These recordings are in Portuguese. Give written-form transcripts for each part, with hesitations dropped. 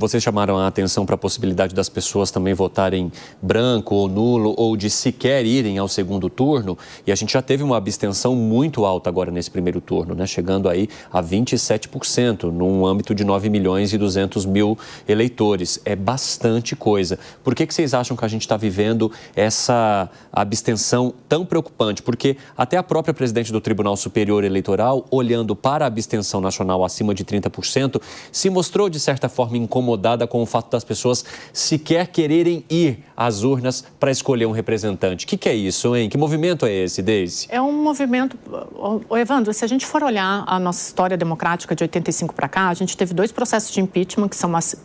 Vocês chamaram a atenção para a possibilidade das pessoas também votarem branco ou nulo ou de sequer irem ao segundo turno. E a gente já teve uma abstenção muito alta agora nesse primeiro turno, né? Chegando aí a 27%, num âmbito de 9 milhões e 200 mil eleitores. É bastante coisa. Por que vocês acham que a gente está vivendo essa abstenção tão preocupante? Porque até a própria presidente do Tribunal Superior Eleitoral, olhando para a abstenção nacional acima de 30%, se mostrou, de certa forma, incomodada com o fato das pessoas sequer quererem ir às urnas para escolher um representante. O que é isso, hein? Que movimento é esse, Deise? É um movimento... Evandro, se a gente for olhar a nossa história democrática de 85 para cá, a gente teve 2 processos de impeachment, que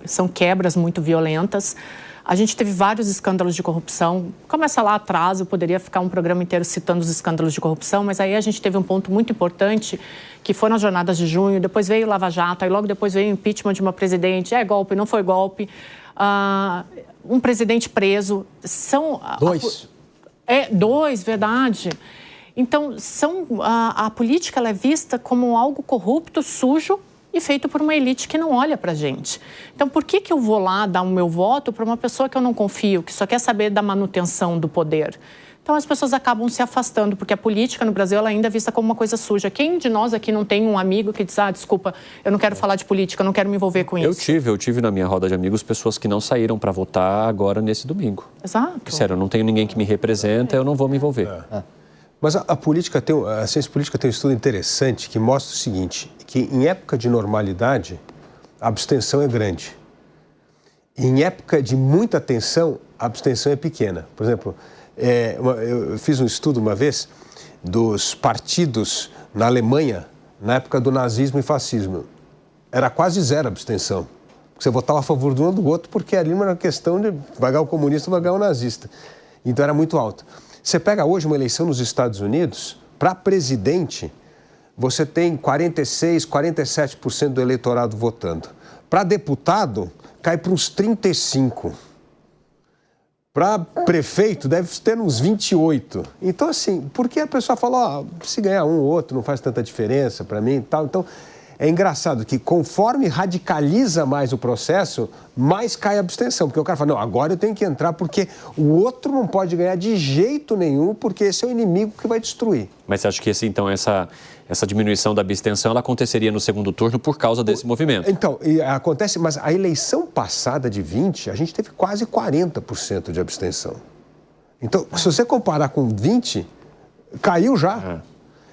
são quebras muito violentas. A gente teve vários escândalos de corrupção. Começa lá atrás, eu poderia ficar um programa inteiro citando os escândalos de corrupção, mas aí a gente teve um ponto muito importante, que foram as jornadas de junho, depois veio o Lava Jato, aí logo depois veio o impeachment de uma presidente. É golpe, não foi golpe. Um presidente preso. São... 2. 2, verdade. Então, a política ela é vista como algo corrupto, sujo, e feito por uma elite que não olha para a gente. Então, por que eu vou lá dar o meu voto para uma pessoa que eu não confio, que só quer saber da manutenção do poder? Então, as pessoas acabam se afastando, porque a política no Brasil ela ainda é vista como uma coisa suja. Quem de nós aqui não tem um amigo que diz, desculpa, eu não quero falar de política, eu não quero me envolver com isso? Eu tive na minha roda de amigos pessoas que não saíram para votar agora nesse domingo. Exato. Sério, eu não tenho ninguém que me representa, eu não vou me envolver. Mas a ciência política tem um estudo interessante que mostra o seguinte, que em época de normalidade, a abstenção é grande. Em época de muita tensão, a abstenção é pequena. Por exemplo, eu fiz um estudo uma vez dos partidos na Alemanha, na época do nazismo e fascismo. Era quase zero a abstenção. Você votava a favor de um ou do outro, porque ali não era questão de vai ganhar o comunista ou vai ganhar o nazista. Então era muito alto. Você pega hoje uma eleição nos Estados Unidos, para presidente, você tem 46%, 47% do eleitorado votando. Para deputado, cai para uns 35%. Para prefeito, deve ter uns 28%. Então, assim, porque a pessoa fala, se ganhar um ou outro não faz tanta diferença para mim e tal. Então, é engraçado que conforme radicaliza mais o processo, mais cai a abstenção. Porque o cara fala, não, agora eu tenho que entrar porque o outro não pode ganhar de jeito nenhum, porque esse é o inimigo que vai destruir. Mas você acha que essa diminuição da abstenção ela aconteceria no segundo turno por causa desse movimento? Então, acontece, mas a eleição passada de 20, a gente teve quase 40% de abstenção. Então, se você comparar com 20, caiu já.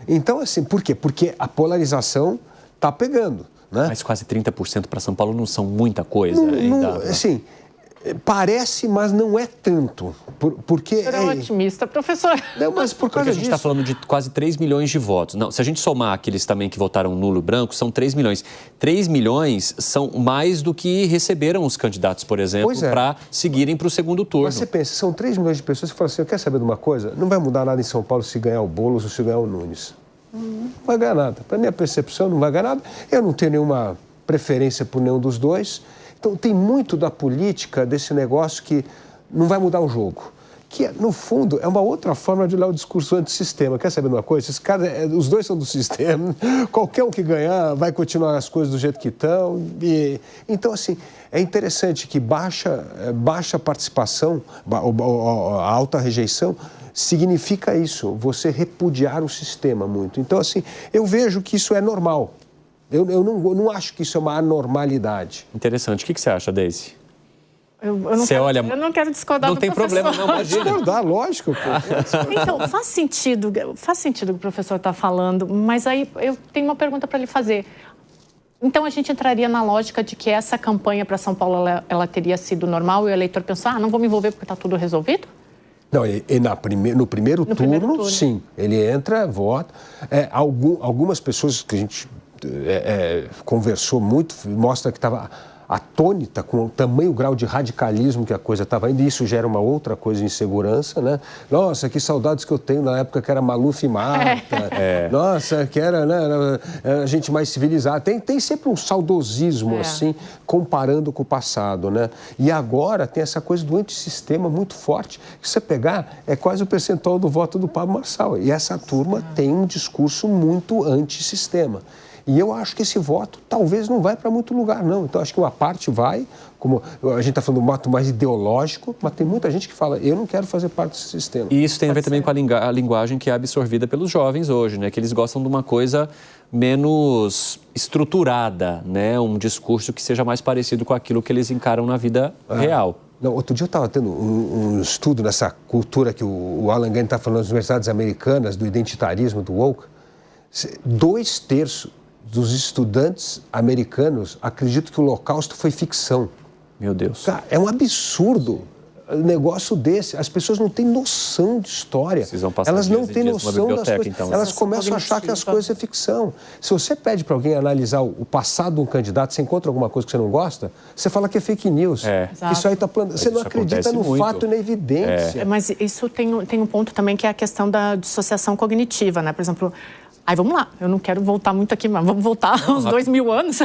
Então, assim, por quê? Porque a polarização está pegando, né? Mas quase 30% para São Paulo não são muita coisa ainda. Assim, parece, mas não é tanto. Porque é otimista, professor. Não, mas por causa a gente está falando de quase 3 milhões de votos. Não, se a gente somar aqueles também que votaram nulo e branco, são 3 milhões. 3 milhões são mais do que receberam os candidatos, por exemplo, para seguirem para o segundo turno. Mas você pensa, são 3 milhões de pessoas que falam assim, quer saber de uma coisa? Não vai mudar nada em São Paulo se ganhar o Boulos ou se ganhar o Nunes. Não vai ganhar nada. Para minha percepção, não vai ganhar nada. Eu não tenho nenhuma preferência por nenhum dos dois. Então, tem muito da política, desse negócio que não vai mudar o jogo. Que, no fundo, é uma outra forma de olhar o discurso antissistema. Quer saber de uma coisa? Esses caras, os dois são do sistema. Qualquer um que ganhar vai continuar as coisas do jeito que estão. Então, assim, é interessante que baixa participação, a alta rejeição, significa isso, você repudiar o sistema muito. Então, assim, eu vejo que isso é normal. Eu não acho que isso é uma anormalidade. Interessante. O que você acha, Deise? Eu não quero discordar do professor. Não tem problema, não, imagina. Discordar, lógico. Então, faz sentido o que o professor está falando, mas aí eu tenho uma pergunta para lhe fazer. Então, a gente entraria na lógica de que essa campanha para São Paulo ela teria sido normal e o eleitor pensou, não vou me envolver porque está tudo resolvido? Não, no primeiro turno, sim. Ele entra, vota. Algumas pessoas que a gente conversou muito, mostra que estava atônita com o tamanho grau de radicalismo que a coisa estava indo, e isso gera uma outra coisa de insegurança, né? Nossa, que saudades que eu tenho na época que era Maluf e Marta. Nossa, que era, né, a gente mais civilizada. Tem sempre um saudosismo, assim, comparando com o passado, né? E agora tem essa coisa do antissistema muito forte. Se você pegar, é quase o percentual do voto do Pablo Marçal. E essa turma tem um discurso muito antissistema. E eu acho que esse voto talvez não vai para muito lugar, não. Então, acho que uma parte vai, como a gente está falando do voto mais ideológico, mas tem muita gente que fala, eu não quero fazer parte desse sistema. E isso tem a ver também com a linguagem que é absorvida pelos jovens hoje, né? Que eles gostam de uma coisa menos estruturada, né? Um discurso que seja mais parecido com aquilo que eles encaram na vida real. Não, outro dia eu estava tendo um estudo nessa cultura que o Alan Gant está falando nas universidades americanas, do identitarismo, do woke. 2/3 dos estudantes americanos acreditam que o Holocausto foi ficção. Meu Deus. Cara, é um absurdo um negócio desse. As pessoas não têm noção de história. Elas não têm noção das coisas. Então, elas começam a achar que as coisas é ficção. Se você pede para alguém analisar o passado de um candidato, você encontra alguma coisa que você não gosta, você fala que é fake news. Isso aí está planejado. Você não acredita no fato e na evidência. Mas isso tem um ponto também que é a questão da dissociação cognitiva, né? Por exemplo, aí vamos lá, eu não quero voltar muito aqui, mas vamos voltar uns 2000 anos.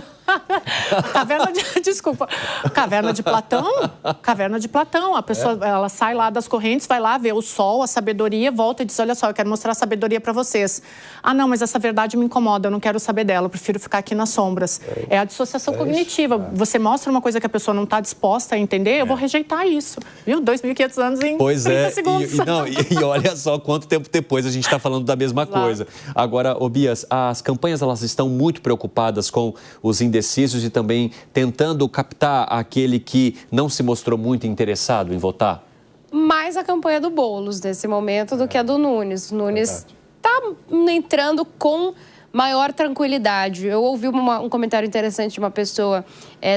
Caverna de Platão. A pessoa, ela sai lá das correntes, vai lá, vê o sol, a sabedoria, volta e diz, olha só, eu quero mostrar a sabedoria para vocês. Ah, não, mas essa verdade me incomoda, eu não quero saber dela, eu prefiro ficar aqui nas sombras. É a dissociação cognitiva. Você mostra uma coisa que a pessoa não está disposta a entender, eu vou rejeitar isso. Viu? 2.500 anos em 30 segundos. E olha só quanto tempo depois a gente está falando da mesma coisa. Agora, Bias, as campanhas elas estão muito preocupadas com os indecisos e também tentando captar aquele que não se mostrou muito interessado em votar? Mais a campanha do Boulos nesse momento do que a do Nunes. O Nunes está entrando com maior tranquilidade. Eu ouvi um comentário interessante de uma pessoa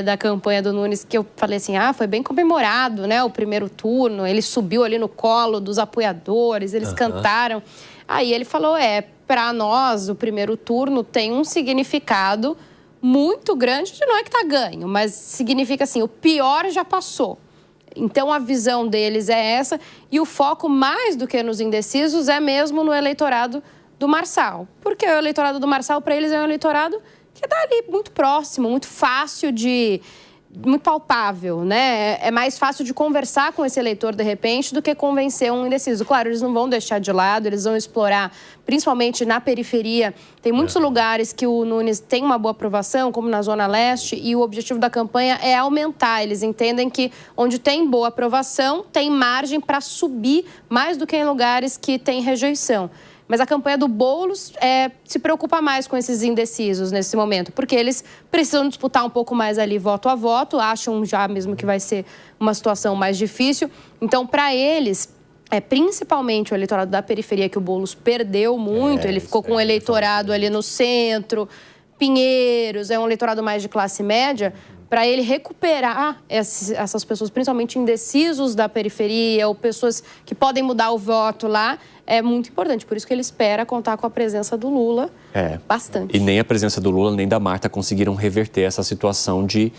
da campanha do Nunes que eu falei assim, foi bem comemorado, né, o primeiro turno, ele subiu ali no colo dos apoiadores, eles cantaram. Aí ele falou, para nós o primeiro turno tem um significado muito grande, não é que está ganho, mas significa assim, o pior já passou. Então, a visão deles é essa, e o foco, mais do que nos indecisos, é mesmo no eleitorado do Marçal. Porque o eleitorado do Marçal, para eles, é um eleitorado que está ali muito próximo, muito fácil muito palpável, né? É mais fácil de conversar com esse eleitor, de repente, do que convencer um indeciso. Claro, eles não vão deixar de lado, eles vão explorar, principalmente na periferia. Tem muitos lugares que o Nunes tem uma boa aprovação, como na Zona Leste, e o objetivo da campanha é aumentar. Eles entendem que onde tem boa aprovação, tem margem para subir mais do que em lugares que tem rejeição. Mas a campanha do Boulos se preocupa mais com esses indecisos nesse momento, porque eles precisam disputar um pouco mais ali voto a voto, acham já mesmo que vai ser uma situação mais difícil. Então, para eles, principalmente o eleitorado da periferia, que o Boulos perdeu muito, ele ficou com um eleitorado ali no centro, Pinheiros, é um eleitorado mais de classe média. Para ele recuperar essas pessoas, principalmente indecisos da periferia ou pessoas que podem mudar o voto lá, é muito importante. Por isso que ele espera contar com a presença do Lula bastante. E nem a presença do Lula nem da Marta conseguiram reverter essa situação de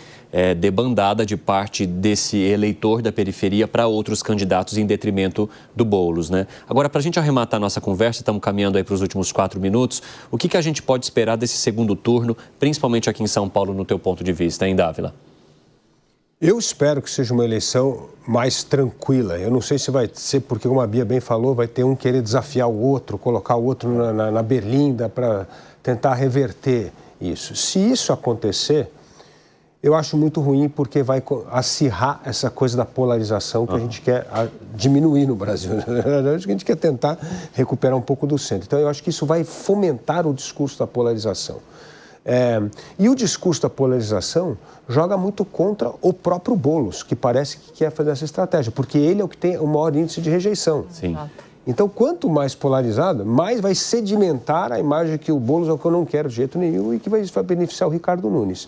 debandada de parte desse eleitor da periferia para outros candidatos em detrimento do Boulos, né? Agora, para a gente arrematar a nossa conversa, estamos caminhando aí para os últimos 4 minutos, o que a gente pode esperar desse segundo turno, principalmente aqui em São Paulo, no teu ponto de vista, hein, Dávila? Eu espero que seja uma eleição mais tranquila. Eu não sei se vai ser, porque como a Bia bem falou, vai ter um querer desafiar o outro, colocar o outro na berlinda para tentar reverter isso. Se isso acontecer, eu acho muito ruim, porque vai acirrar essa coisa da polarização que a gente quer diminuir no Brasil. A gente quer tentar recuperar um pouco do centro. Então, eu acho que isso vai fomentar o discurso da polarização. E o discurso da polarização joga muito contra o próprio Boulos, que parece que quer fazer essa estratégia, porque ele é o que tem o maior índice de rejeição. Sim. Então, quanto mais polarizado, mais vai sedimentar a imagem que o Boulos é o que eu não quero de jeito nenhum e que vai beneficiar o Ricardo Nunes.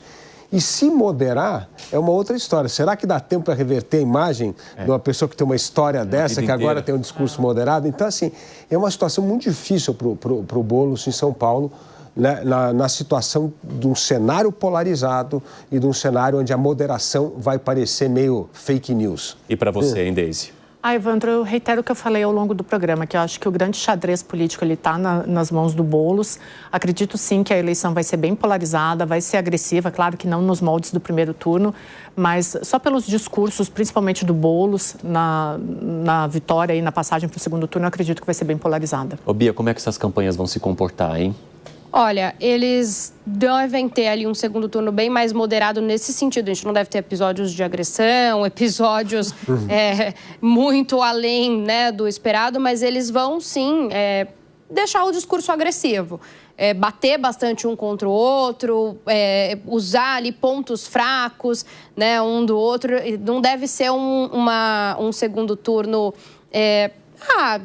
E se moderar, é uma outra história. Será que dá tempo para reverter a imagem de uma pessoa que tem uma história dessa, que agora tem um discurso moderado? Então, assim, é uma situação muito difícil para o Boulos em São Paulo, né, na situação de um cenário polarizado e de um cenário onde a moderação vai parecer meio fake news. E para você, hein, Deise? Evandro, eu reitero o que eu falei ao longo do programa, que eu acho que o grande xadrez político está nas mãos do Boulos. Acredito sim que a eleição vai ser bem polarizada, vai ser agressiva, claro que não nos moldes do primeiro turno, mas só pelos discursos, principalmente do Boulos, na vitória e na passagem para o segundo turno, eu acredito que vai ser bem polarizada. Ô Bia, como é que essas campanhas vão se comportar, hein? Olha, eles devem ter ali um segundo turno bem mais moderado nesse sentido. A gente não deve ter episódios de agressão, episódios muito além, né, do esperado, mas eles vão, sim, deixar o discurso agressivo. Bater bastante um contra o outro, usar ali pontos fracos, né, um do outro. Não deve ser um segundo turno...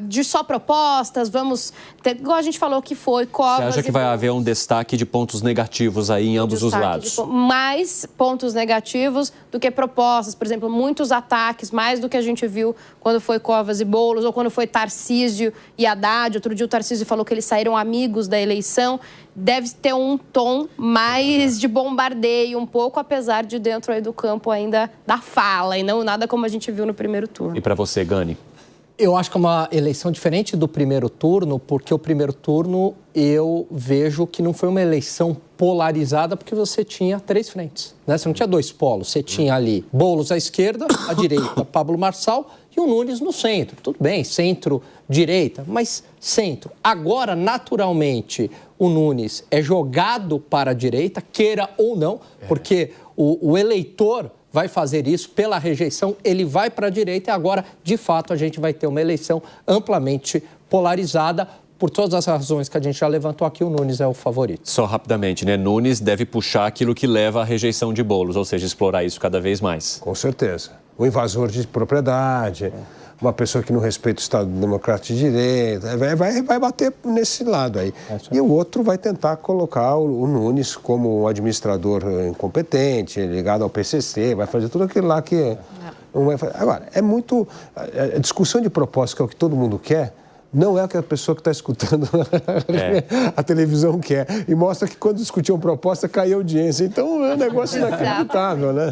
de só propostas, vamos ter, igual a gente falou que foi Covas. Você acha que vai haver um destaque de pontos negativos aí em ambos os lados? Mais pontos negativos do que propostas, por exemplo, muitos ataques, mais do que a gente viu quando foi Covas e Boulos, ou quando foi Tarcísio e Haddad. Outro dia o Tarcísio falou que eles saíram amigos da eleição. Deve ter um tom mais de bombardeio um pouco, apesar de dentro aí do campo ainda da fala, e não nada como a gente viu no primeiro turno. E para você, Gani? Eu acho que é uma eleição diferente do primeiro turno, porque o primeiro turno eu vejo que não foi uma eleição polarizada, porque você tinha 3 frentes, né? Você não tinha 2 polos, você tinha ali Boulos à esquerda, à direita, Pablo Marçal e o Nunes no centro. Tudo bem, centro-direita, mas centro. Agora, naturalmente, o Nunes é jogado para a direita, queira ou não, porque o eleitor vai fazer isso pela rejeição, ele vai para a direita e agora, de fato, a gente vai ter uma eleição amplamente polarizada. Por todas as razões que a gente já levantou aqui, o Nunes é o favorito. Só rapidamente, né? Nunes deve puxar aquilo que leva à rejeição de Boulos, ou seja, explorar isso cada vez mais. Com certeza. O invasor de propriedade, uma pessoa que não respeita o Estado Democrático de Direito, vai bater nesse lado aí. E o outro vai tentar colocar o Nunes como um administrador incompetente, ligado ao PCC, vai fazer tudo aquilo lá que... Não vai fazer. Agora, é muito... A discussão de propósito, que é o que todo mundo quer, não é o que a pessoa que está escutando a televisão quer. E mostra que quando discutiam proposta, caiu a audiência. Então, é um negócio inacreditável, né?